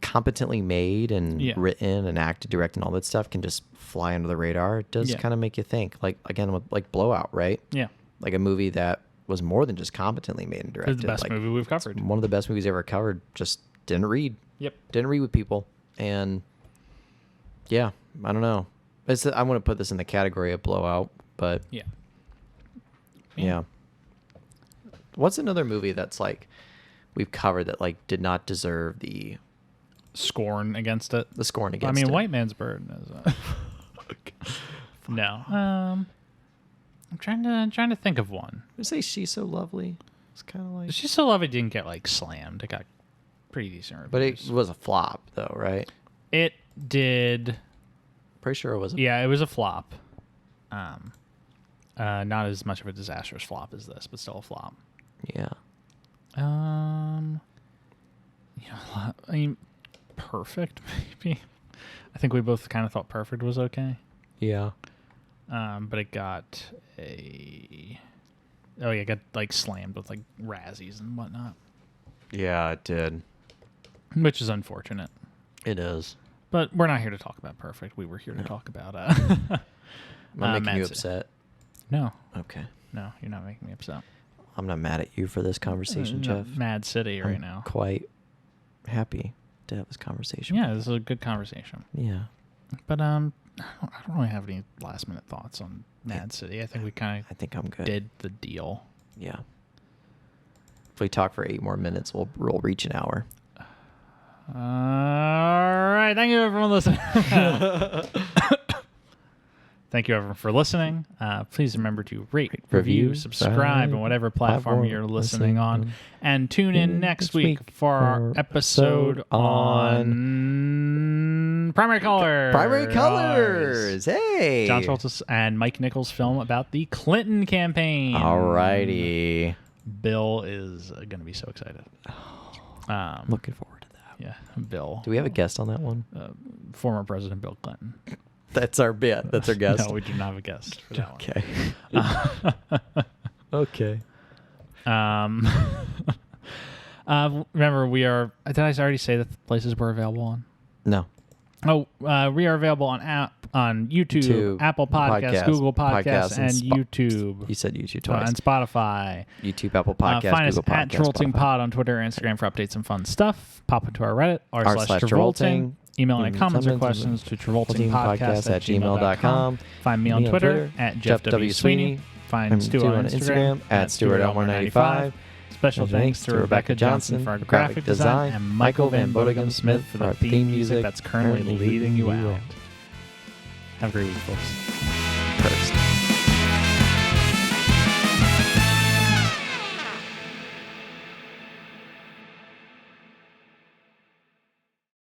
competently made and written and acted, directed, and all that stuff can just fly under the radar. It does kind of make you think, like, again, with like Blowout, right? Yeah. Like a movie that was more than just competently made and directed. It's the best like, movie we've covered. one of the best movies ever covered. Just didn't read. Yep. Didn't read with people. And yeah, I don't know. I want to put this in the category of Blowout, but yeah. What's another movie that's like we've covered that like did not deserve the Scorn against it. the scorn against it? I mean, White Man's Burden is no. I'm trying to think of one. I say She's So Lovely. It's kind of like, She's So Lovely didn't get like slammed. It got pretty decent reviews. but it was a flop though, right? It did. Pretty sure it was. Yeah, it was a flop. Not as much of a disastrous flop as this, but still a flop. Yeah. I mean, Perfect maybe. I think we both kind of thought Perfect was okay. Yeah. But it got it got like slammed with like Razzies and whatnot, Yeah, it did. which is unfortunate. It is. But we're not here to talk about Perfect. We were here to talk about I'm making Mad you City. upset. No, Okay. you're not making me upset. I'm not mad at you for this conversation, Jeff. Mad City right I'm now. quite happy to have this conversation. Yeah, this is a good conversation. Yeah. But I don't really have any last minute thoughts on Mad City. I think we kind I think I'm of good. did the deal. Yeah. If we talk for 8 more minutes, we'll reach an hour. All right. Thank you, everyone, listening. Thank you, everyone, for listening. Please remember to rate, review, subscribe on whatever platform you're listening on. And tune in next week for our episode on Primary Colors. Primary Colors. Hey. John Travolta and Mike Nichols' film about the Clinton campaign. Alrighty. Bill is going to be so excited. Looking forward to that. Yeah, Bill. Do we have a guest on that one? Former President Bill Clinton. That's our bit. That's our guest. No, we do not have a guest for that Okay. Okay. one. Remember, we are. Did I already say that the places we're available on? No. Oh, we are available on YouTube, Apple Podcasts, Google Podcasts, and YouTube. You said YouTube twice. And Spotify. YouTube, Apple Podcasts, Find Google us at Podcasts, Travolting Spotify. Pod on Twitter and Instagram for updates and fun stuff. Pop into our Reddit, r/Travolting. Email any comments or questions to travoltingpodcast@gmail.com. Find me on Twitter at Jeff W. Sweeney. Find Stuart on Instagram at Stuart Elmore 95. Special thanks to Rebecca Johnson for our graphic design and Michael Van Bodegum Smith for the theme music that's currently leading you out. Have a great week, folks. First.